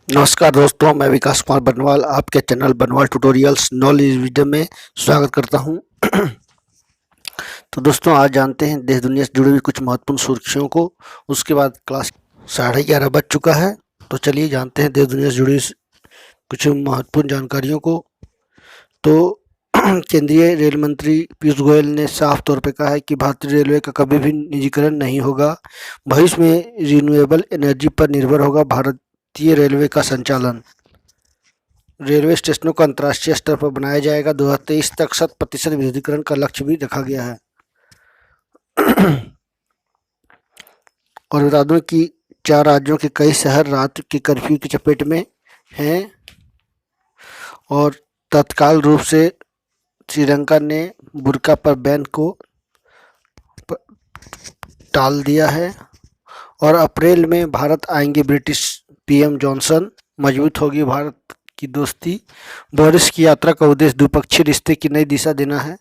नमस्कार दोस्तों, मैं विकास कुमार बनवाल आपके चैनल बनवाल ट्यूटोरियल्स नॉलेज वीडियो में स्वागत करता हूं। तो दोस्तों, आज जानते हैं देश दुनिया से जुड़ी हुई कुछ महत्वपूर्ण सुर्खियों को। उसके बाद क्लास 11:30 बज चुका है, तो चलिए जानते हैं देश दुनिया से जुड़ी हुई कुछ महत्वपूर्ण जानकारियों को। तो केंद्रीय रेल मंत्री पीयूष गोयल ने साफ तौर पे कहा है कि भारतीय रेलवे का कभी भी निजीकरण नहीं होगा। भविष्य में रिन्यूएबल एनर्जी पर निर्भर होगा भारतीय रेलवे का संचालन। रेलवे स्टेशनों को अंतर्राष्ट्रीय स्तर पर बनाया जाएगा। 2023 तक 100% विद्युतीकरण का लक्ष्य भी रखा गया है। और बता दूं कि 4 राज्यों के कई शहर रात के कर्फ्यू की चपेट में हैं और तत्काल रूप से श्रीलंका ने बुर्का पर बैन को टाल दिया है। और अप्रैल में भारत आएंगे ब्रिटिश पीएम जॉनसन। मजबूत होगी भारत की दोस्ती। बोरिस की यात्रा का उद्देश्य द्विपक्षीय रिश्ते की नई दिशा देना है।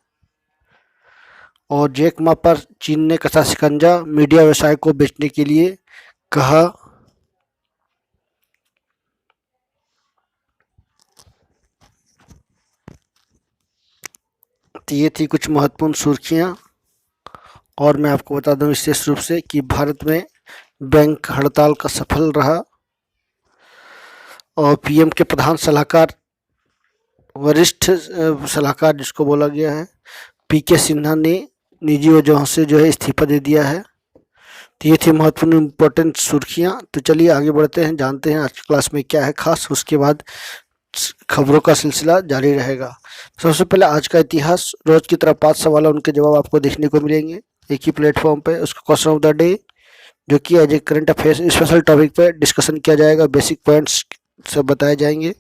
और जैक मा पर चीन ने कसा शिकंजा, मीडिया व्यवसाय को बेचने के लिए कहा। तो ये थी कुछ महत्वपूर्ण सुर्खियां। और मैं आपको बता दूं विशेष रूप से कि भारत में बैंक हड़ताल का सफल रहा और पीएम के प्रधान सलाहकार, वरिष्ठ सलाहकार जिसको बोला गया है, पीके सिन्हा ने निजी वजहों से जो है इस्तीफा दे दिया है। तो ये थी महत्वपूर्ण इम्पोर्टेंट सुर्खियां। तो चलिए आगे बढ़ते हैं, जानते हैं आज की क्लास में क्या है खास। उसके बाद खबरों का सिलसिला जारी रहेगा। सबसे पहले आज का इतिहास। रोज की तरह 5 सवाल है, उनके जवाब आपको देखने को मिलेंगे एक ही प्लेटफॉर्म पे। उसका क्वेश्चन ऑफ द डे जो कि as a current affairs special topic पे डिस्कशन किया जाएगा, बेसिक पॉइंट्स सब बताए जाएंगे।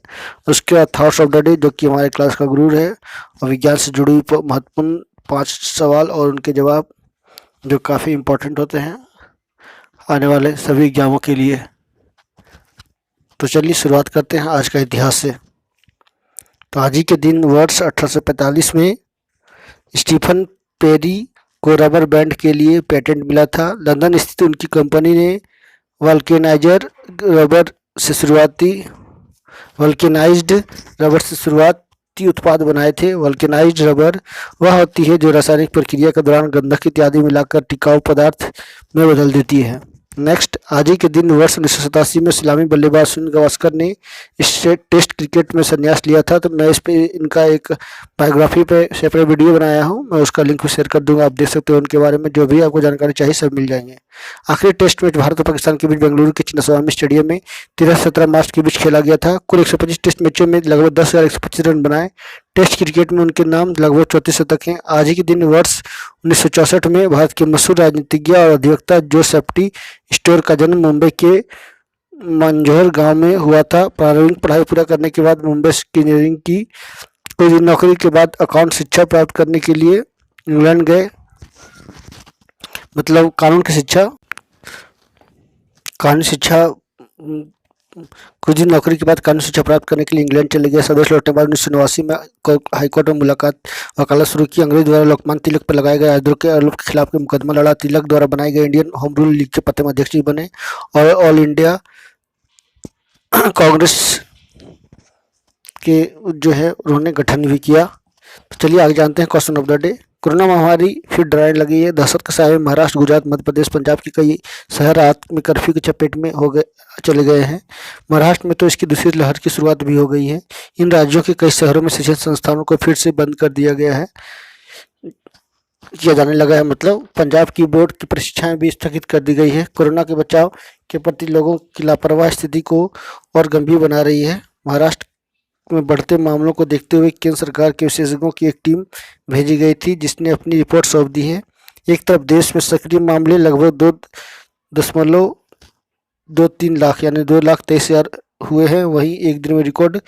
उसके बाद थॉट्स ऑफ द डे जो कि हमारे क्लास का गुरु है और विज्ञान से जुड़ी हुई महत्वपूर्ण 5 सवाल और उनके जवाब जो काफ़ी इम्पोर्टेंट होते हैं आने वाले सभी एग्जामों के लिए। तो चलिए शुरुआत करते हैं आज का इतिहास से। तो आज ही के दिन वर्ष 1845 में स्टीफन पेरी को रबर बैंड के लिए पेटेंट मिला था। लंदन स्थित उनकी कंपनी ने वल्केनाइजर रबर से शुरुआती उत्पाद बनाए थे। वल्केनाइज्ड रबर वह होती है जो रासायनिक प्रक्रिया के दौरान गंधक इत्यादि मिलाकर टिकाऊ पदार्थ में बदल देती है। नेक्स्ट, आज ही के दिन वर्ष 1987 में सलामी बल्लेबाज सुनील गावस्कर ने टेस्ट क्रिकेट में संन्यास लिया था। तो मैं इस पे इनका एक बायोग्राफी पे सेपरेट वीडियो बनाया हूँ, मैं उसका लिंक भी शेयर कर दूंगा, आप देख सकते हो। उनके बारे में जो भी आपको जानकारी चाहिए सब मिल जाएंगे। आखिरी टेस्ट मैच भारत और पाकिस्तान के बीच बेंगलुरु के चिन्नास्वामी स्टेडियम में 13-17 मार्च के बीच खेला गया था। कुल 125 टेस्ट मैचों में लगभग 10,125 रन बनाए। टेस्ट क्रिकेट में उनके नाम लगभग 34 शतक हैं। आज ही के दिन वर्ष 1964 में भारत के मशहूर राजनीतिज्ञ और अधिवक्ता जो सेफ्टी स्टोर का जन्म मुंबई के मंझौर गांव में हुआ था। प्रारंभिक पढ़ाई पूरा करने के बाद मुंबई इंजीनियरिंग की कोई नौकरी के बाद अकाउंट शिक्षा प्राप्त करने के लिए इंग्लैंड गए। मतलब कानूनी शिक्षा कुछ दिन नौकरी के बाद कानूनी शिक्षा प्राप्त करने के लिए इंग्लैंड चले गए। स्वदेश लौटने के बाद 1989 में हाईकोर्ट में वकालत शुरू की। अंग्रेज द्वारा लोकमान्य तिलक पर लगाए गए आरोप के खिलाफ मुकदमा लड़ा। तिलक द्वारा बनाए गए इंडियन होम रूल लीग के प्रथम अध्यक्ष भी बने और ऑल इंडिया कांग्रेस के जो है उन्होंने गठन भी किया। तो चलिए आगे जानते हैं question of the day. Corona महामारी फिर डराने लगी है। दहशत के साए में महाराष्ट्र, गुजरात, मध्य प्रदेश, पंजाब के कई शहर रात में कर्फ्यू की चपेट में चले गए हैं। महाराष्ट्र में तो इसकी दूसरी लहर की शुरुआत भी हो गई है। इन राज्यों के कई शहरों में शिक्षण संस्थानों को फिर से बंद कर दिया जाने लगा है। मतलब पंजाब की बोर्ड की परीक्षाएं भी स्थगित कर दी गई है। कोरोना के बचाव के प्रति लोगों की लापरवाही स्थिति को और गंभीर बना रही है। महाराष्ट्र में बढ़ते मामलों को देखते हुए केंद्र सरकार के विशेषज्ञों की एक टीम भेजी गई थी जिसने अपनी रिपोर्ट सौंप दी है। एक तरफ देश में सक्रिय मामले लगभग 2.23 लाख यानी 2,23,000 हुए हैं। वहीं एक दिन में रिकॉर्ड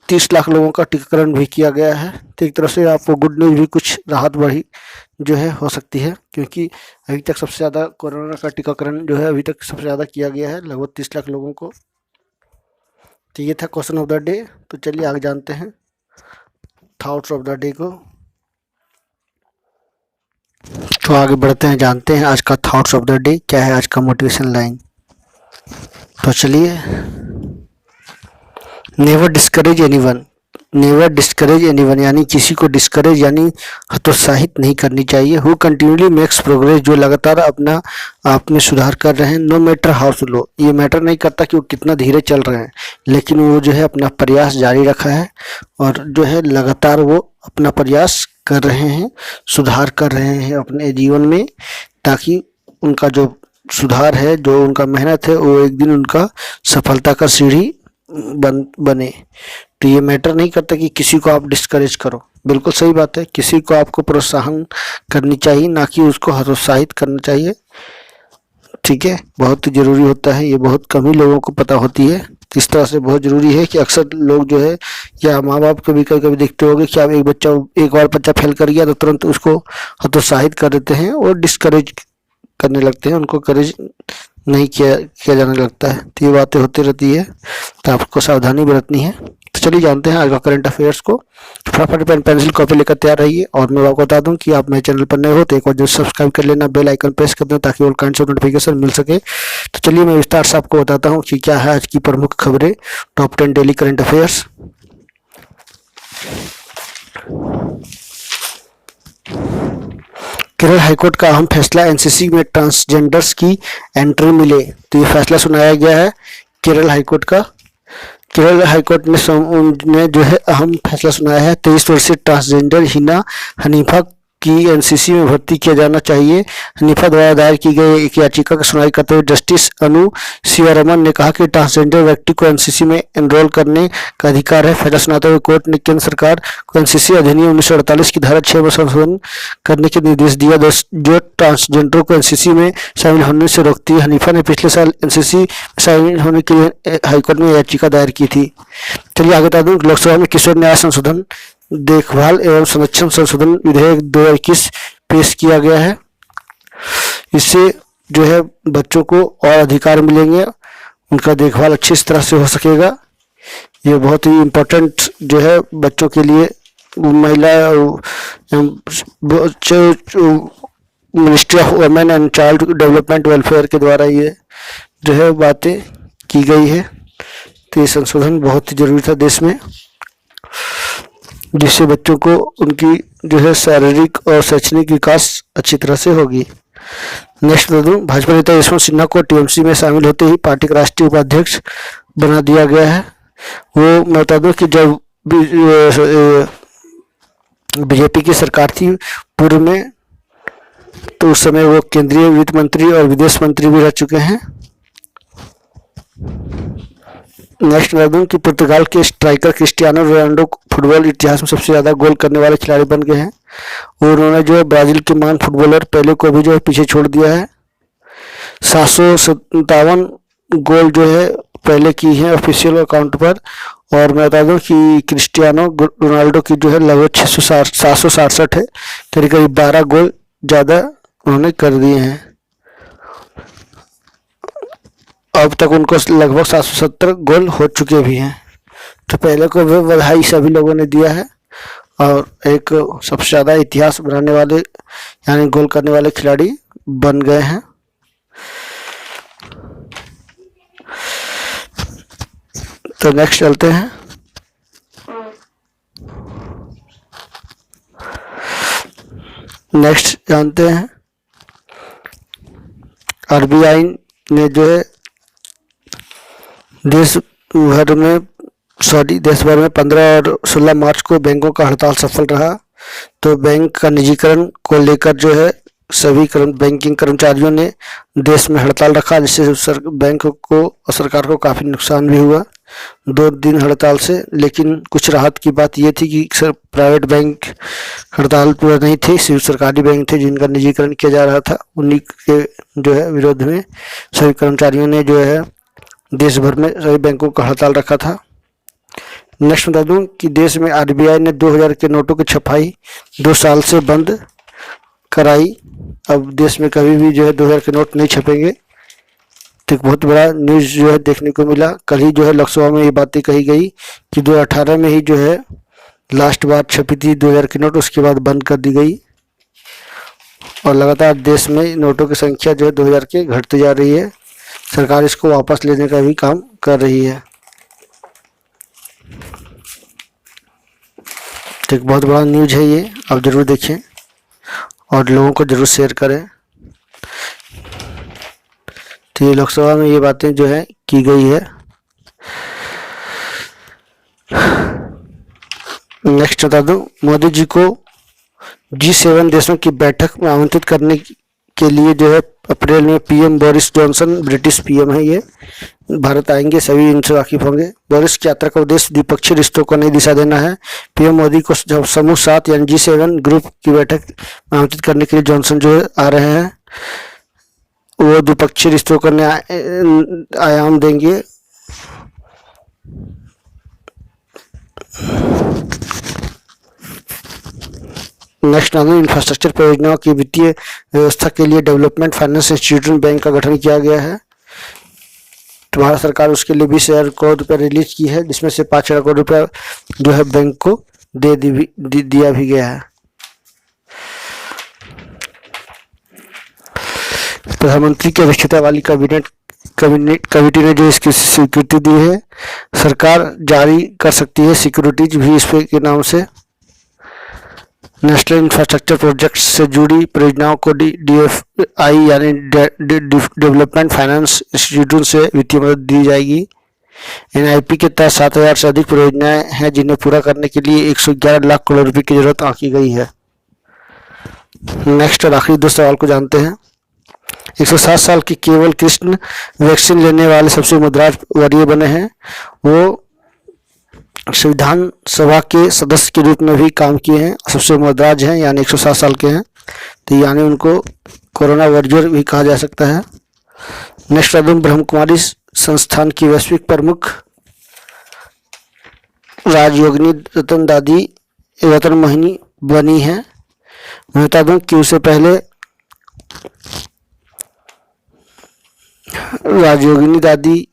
30 लाख लोगों का टीकाकरण भी किया गया है। तो एक तरफ से आपको गुड न्यूज़ भी, कुछ राहत बढ़ी जो है हो सकती है, क्योंकि अभी तक सबसे ज़्यादा कोरोना का टीकाकरण जो है अभी तक सबसे ज़्यादा किया गया है, लगभग 30 लाख लोगों को। तो ये था क्वेश्चन ऑफ द डे। तो चलिए आगे जानते हैं थॉट्स ऑफ द डे को। तो आगे बढ़ते हैं, जानते हैं आज का थॉट्स ऑफ द डे क्या है, आज का मोटिवेशन लाइन। तो चलिए never discourage anyone, never discourage anyone यानी किसी को डिस्करेज यानी हतोत्साहित नहीं करनी चाहिए। हु कंटिन्यूली मेक्स प्रोग्रेस, जो लगातार अपना आप में सुधार कर रहे हैं। नो मैटर हाउ स्लो, ये मैटर नहीं करता कि वो कितना धीरे चल रहे हैं, लेकिन वो जो है अपना प्रयास जारी रखा है और जो है लगातार वो अपना प्रयास कर रहे हैं, सुधार कर रहे हैं अपने जीवन में, ताकि उनका जो सुधार है, जो उनका मेहनत है, वो एक दिन उनका सफलता का सीढ़ी बने। तो ये मैटर नहीं करता कि किसी को आप डिस्करेज करो, बिल्कुल सही बात है, किसी को आपको प्रोत्साहन करनी चाहिए, ना कि उसको हतोत्साहित करना चाहिए। ठीक है, बहुत जरूरी होता है, ये बहुत कम ही लोगों को पता होती है। इस तरह से बहुत जरूरी है कि अक्सर लोग जो है, या माँ बाप कभी कभी देखते होंगे कि आप एक बार बच्चा फेल कर गया तो तुरंत उसको हतोत्साहित कर देते हैं और डिस्करेज करने लगते हैं, उनको करेज नहीं किया जाने लगता है। तो ये बातें होती रहती है, तो आपको सावधानी बरतनी है। तो चलिए जानते हैं आज का करंट अफेयर्स को। फटाफट पेन पेंसिल कॉपी लेकर तैयार रहिए। और मैं आपको बता दूं कि आप मेरे चैनल पर नए हो तो एक बार जो सब्सक्राइब कर लेना, बेल आइकन प्रेस कर देना, ताकि ऑल काइंड ऑफ नोटिफिकेशन मिल सके। तो चलिए मैं विस्तार से आपको बताता हूँ कि क्या है आज की प्रमुख खबरें, top 10 daily current affairs. Kerala high court का अहम फैसला, एनसीसी में ट्रांसजेंडर्स की एंट्री मिले। तो ये फैसला सुनाया गया है केरल हाईकोर्ट का। केरल हाईकोर्ट ने जो है अहम फैसला सुनाया है। 23 वर्षीय ट्रांसजेंडर हिना हनीफा की एनसीसी में भर्ती किया जाना चाहिए। हनीफा द्वारा दायर की गई एक याचिका की सुनवाई करते हुए जस्टिस अनु सिवारमन ने कहा कि ट्रांसजेंडर व्यक्ति को एनसीसी में एनरोल करने का अधिकार है। फैसला सुनाते हुए कोर्ट ने केंद्र सरकार को एनसीसी अधिनियम 1948 की धारा 6 में संशोधन करने के निर्देश दिया, जो ट्रांसजेंडर को एनसीसी में शामिल होने से रोकती है। हनीफा ने पिछले साल एनसीसी में शामिल होने के लिए हाईकोर्ट में याचिका दायर की थी। चलिए आगे बता दूं, लोकसभा में किशोर न्याय संशोधन देखभाल एवं संरक्षण संशोधन विधेयक 2021 पेश किया गया है। इससे जो है बच्चों को और अधिकार मिलेंगे, उनका देखभाल अच्छी तरह से हो सकेगा। ये बहुत ही इम्पोर्टेंट जो है बच्चों के लिए, महिला ministry of women and child development welfare के द्वारा ये जो है बातें की गई है। तो ये संशोधन बहुत ही जरूरी था देश में, जिससे बच्चों को उनकी जो है शारीरिक और शैक्षणिक विकास अच्छी तरह से होगी। नेक्स्ट बता दूं, भाजपा नेता यशवंत सिन्हा को टीएमसी में शामिल होते ही पार्टी का राष्ट्रीय उपाध्यक्ष बना दिया गया है। वो मैं बता दूं कि जब बीजेपी की सरकार थी पूर्व में, तो उस समय वो केंद्रीय वित्त मंत्री और विदेश मंत्री भी रह चुके हैं। नेक्स्ट बता दूं कि पुर्तगाल के स्ट्राइकर क्रिस्टियानो रोनाल्डो फुटबॉल इतिहास में सबसे ज़्यादा गोल करने वाले खिलाड़ी बन गए हैं और उन्होंने जो है ब्राज़ील के महान फुटबॉलर पेले को भी जो है पीछे छोड़ दिया है। 757 गोल जो है पहले की है ऑफिशियल अकाउंट पर। और मैं बता दूं कि क्रिस्टियानो रोनाल्डो की जो है लगभग 767 है, करीब करीब 12 गोल ज़्यादा उन्होंने कर दिए हैं। अब तक उनको लगभग 770 गोल हो चुके भी हैं। तो पहले को भी बधाई सभी लोगों ने दिया है और एक सबसे ज़्यादा इतिहास बनाने वाले यानी गोल करने वाले खिलाड़ी बन गए हैं। तो नेक्स्ट चलते हैं। नेक्स्ट जानते हैं, आरबीआई ने जो है देश भर में 15 और 16 मार्च को बैंकों का हड़ताल सफल रहा। तो बैंक का निजीकरण को लेकर जो है सभी बैंकिंग कर्मचारियों ने देश में हड़ताल रखा, जिससे बैंक को और सरकार को काफ़ी नुकसान भी हुआ 2 दिन हड़ताल से। लेकिन कुछ राहत की बात यह थी कि प्राइवेट बैंक हड़ताल पर नहीं थे, सिर्फ सरकारी बैंक थे जिनका निजीकरण किया जा रहा था। उन्हीं के जो है विरोध में सभी कर्मचारियों ने जो है देश भर में सभी बैंकों का हड़ताल रखा था। नेक्स्ट बता दूं कि देश में आरबीआई ने 2000 के नोटों की छपाई 2 साल से बंद कराई। अब देश में कभी भी जो है 2000 के नोट नहीं छपेंगे। तो एक बहुत बड़ा न्यूज़ जो है देखने को मिला। कल ही जो है लोकसभा में ये बातें कही गई कि 2018 में ही जो है लास्ट बार छपी थी 2000 की नोट, उसके बाद बंद कर दी गई। और लगातार देश में नोटों की संख्या जो है 2000 के घटती जा रही है। सरकार इसको वापस लेने का भी काम कर रही है। तो एक बहुत बड़ा न्यूज है ये, आप जरूर देखें और लोगों को जरूर शेयर करें। तो ये लोकसभा में ये बातें जो है की गई है। नेक्स्ट बता दूं, मोदी जी को G7 देशों की बैठक में आमंत्रित करने के लिए जो है अप्रैल में PM Boris Johnson, British PM है ये, भारत आएंगे, सभी इनसे वाकिफ होंगे। बोरिस की यात्रा का उद्देश्य द्विपक्षीय रिश्तों को नई दिशा देना है। पीएम मोदी को जब समूह 7 यानी G7 ग्रुप की बैठक में आमंत्रित करने के लिए जॉनसन जो आ रहे हैं, वो द्विपक्षीय रिश्तों को नया आयाम देंगे। नेक्स्ट इंफ्रास्ट्रक्चर परियोजनाओं की वित्तीय व्यवस्था के लिए डेवलपमेंट फाइनेंस इंस्टीट्यूशन बैंक का गठन किया गया है। तो भारत सरकार उसके लिए 20,000 करोड़ रुपये रिलीज की है, जिसमें से 5,000 करोड़ रुपया जो है बैंक को दिया भी गया है। प्रधानमंत्री की अध्यक्षता वाली कैबिनेट कमेटी ने जो इसकी स्वीकृति दी है, सरकार जारी कर सकती है सिक्योरिटीज भी इस के नाम से। नेशनल इंफ्रास्ट्रक्चर प्रोजेक्ट से जुड़ी परियोजनाओं को DFI यानी डेवलपमेंट फाइनेंस इंस्टीट्यूशन से वित्तीय मदद दी जाएगी। NIP के तहत 7,000 से अधिक परियोजनाएं हैं, जिन्हें पूरा करने के लिए 111 लाख करोड़ रुपए की जरूरत आंकी गई है। नेक्स्ट और आखिरी 2 सवाल को जानते हैं। 107 साल के केवल कृष्ण वैक्सीन लेने वाले सबसे मुद्राज वरीय बने हैं। वो संविधान सभा के सदस्य के रूप में भी काम किए हैं, सबसे मुद्राज हैं यानी 107 साल के हैं, तो यानी उनको कोरोना वॉरियर भी कहा जा सकता है। नेक्स्ट ब्रह्म कुमारी संस्थान की वैश्विक प्रमुख राजयोगिनी रतन मोहिनी बनी है। मैं बता दूं कि उससे पहले राजयोगिनी दादी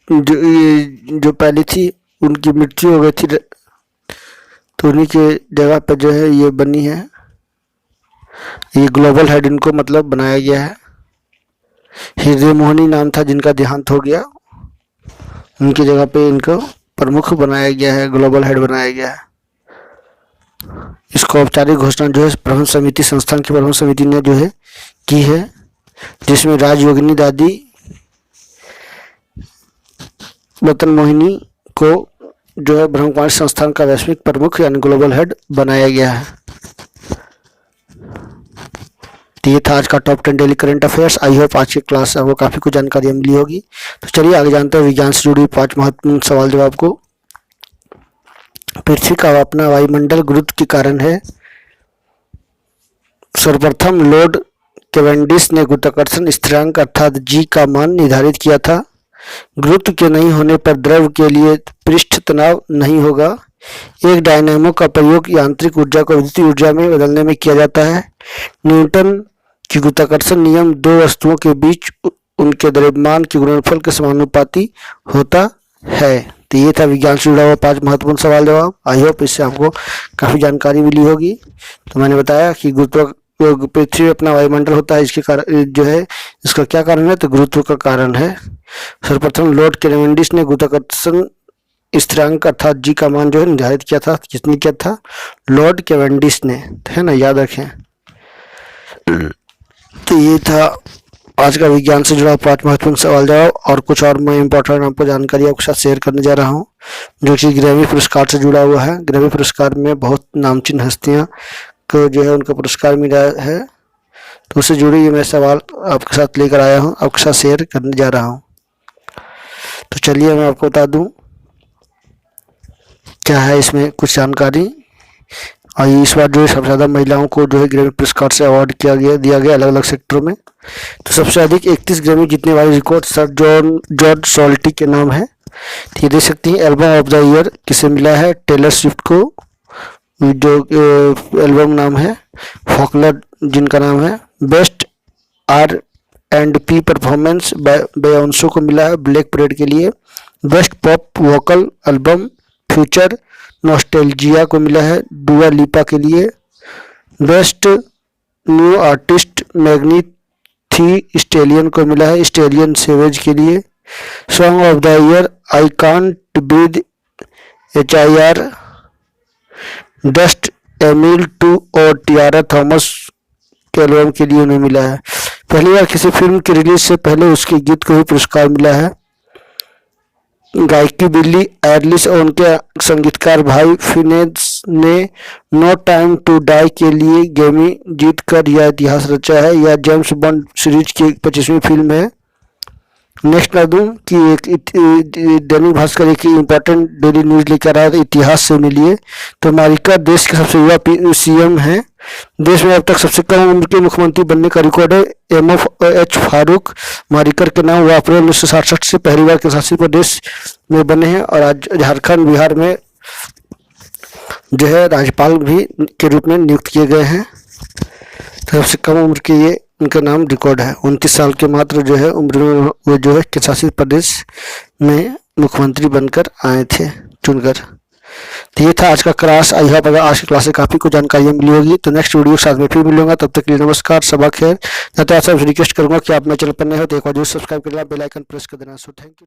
जो पहली थी, उनकी मृत्यु हो गई थी, तो उन्हीं के जगह पर जो है ये बनी है। ये ग्लोबल हेड इनको मतलब बनाया गया है। हृदय मोहिनी नाम था जिनका देहांत हो गया, उनकी जगह पे इनको प्रमुख बनाया गया है, ग्लोबल हेड बनाया गया है। इसको औपचारिक घोषणा जो है प्रबंध समिति, संस्थान की प्रबंध समिति ने जो है की है, जिसमें राजयोगिनी दादी रतन मोहिनी को जो है ब्रह्म कुमारी संस्थान का वैश्विक प्रमुख यानी ग्लोबल हेड बनाया गया है। तो ये था आज का top 10 daily current affairs. I hope आज की क्लास से आपको काफी कुछ जानकारी मिली होगी। तो चलिए आगे जानते हैं विज्ञान से जुड़ी 5 महत्वपूर्ण सवाल जवाब को। पृथ्वी का अपना वायुमंडल गुरुत्व के कारण है। सर्वप्रथम लॉर्ड कैवेंडिश ने गुरुत्वाकर्षण स्थिरांक अर्थात G का मान निर्धारित किया था। गुरुत्व के नहीं होने पर द्रव के लिए पृष्ठ तनाव नहीं होगा। एक डायनेमो का प्रयोग यांत्रिक ऊर्जा को विद्युत ऊर्जा में बदलने में किया जाता है। न्यूटन की गुरुत्वाकर्षण नियम 2 वस्तुओं के बीच उनके द्रव्यमान के गुणनफल के समानुपाती होता है। तो ये था विज्ञान से जुड़ा हुआ 5 महत्वपूर्ण सवाल जवाब। आई होप इससे आपको काफी जानकारी मिली होगी। तो मैंने बताया कि पृथ्वी अपना वायुमंडल होता है, इसके कारण जो है इसका क्या कारण है, तो गुरुत्व का कारण है। सर्वप्रथम लॉर्ड कैवेंडिश ने गुरुत्वाकर्षण स्थिरांक अर्थात G का मान जो है निर्धारित किया था। किसने किया था? लॉर्ड कैवेंडिश ने, है ना, याद रखें। तो ये था आज का विज्ञान से जुड़ा 5 महत्वपूर्ण सवाल जवाब। और कुछ और मैं इम्पोर्टेंट आपको जानकारी आपके साथ शेयर करने जा रहा हूँ, जो कि ग्रैमी पुरस्कार से जुड़ा हुआ है। ग्रैमी पुरस्कार में बहुत नामचीन हस्तियाँ को जो है उनका पुरस्कार मिला है, तो उससे जुड़ी ये मैं सवाल आपके साथ लेकर आया हूँ, आपके साथ शेयर करने जा रहा हूँ। तो चलिए मैं आपको बता दूं क्या है इसमें कुछ जानकारी। और इस बार जो है सबसे ज़्यादा महिलाओं को जो है ग्रैमी पुरस्कार से अवार्ड दिया गया अलग अलग सेक्टरों में। तो सबसे अधिक 31 ग्रैमी जीतने वाले रिकॉर्ड सर जॉर्ज सॉल्टी के नाम है। तो ये देख सकती हैं एल्बम ऑफ द ईयर किसे मिला है? टेलर स्विफ्ट को, जो एल्बम नाम है फॉकलर जिनका नाम है। बेस्ट R&B परफॉर्मेंस बेयोंसे को मिला है ब्लैक परेड के लिए। Best pop vocal album future nostalgia को मिला है डुआ लिपा के लिए। बेस्ट न्यू आर्टिस्ट मैग्नी थी स्टेलियन को मिला है स्टेलियन सेवेज के लिए। Song of the year I can't breathe HIR best Emile two और टियारा थॉमस के एल्बम के लिए उन्हें मिला है। पहली बार किसी फिल्म की रिलीज से पहले उसके गीत को भी पुरस्कार मिला है। गायकी बिली एलिश और उनके संगीतकार भाई फिनेस ने नो टाइम टू डाई के लिए ग्रैमी जीतकर यह इतिहास रचा है। यह जेम्स बॉन्ड सीरीज की 25वीं फिल्म है। नेक्स्ट बता दूं कि एक दैनिक भास्कर एक इम्पोर्टेंट डेली न्यूज लेकर आया था इतिहास से मिलिए। तो मारिका देश के सबसे युवा सीएम हैं। देश में अब तक सबसे कम उम्र के मुख्यमंत्री बनने का रिकॉर्ड है। MFH फारूक मारिकर के नाम वह अप्रैल 1967 से पहली बार के शासित प्रदेश में बने हैं और आज झारखंड बिहार में जो है राज्यपाल भी के रूप में नियुक्त किए गए हैं। तो सबसे कम उम्र के ये उनका नाम रिकॉर्ड है। 29 साल के मात्र जो है उम्र में वो जो है केंद्र शासित प्रदेश में मुख्यमंत्री बनकर आए थे चुनकर। तो ये था आज का क्लास। आई होप अगर आज की क्लास से काफ़ी कुछ जानकारियाँ मिली होगी। तो नेक्स्ट वीडियो के साथ में फिर मिलूंगा। तब तक के लिए नमस्कार, सबा खैर। तो आपसे रिक्वेस्ट करूंगा कि आप मेरे चैनल पर नए हो तो एक बार जरूर सब्सक्राइब कर लेना, बेल आइकन प्रेस कर देना। So thank you.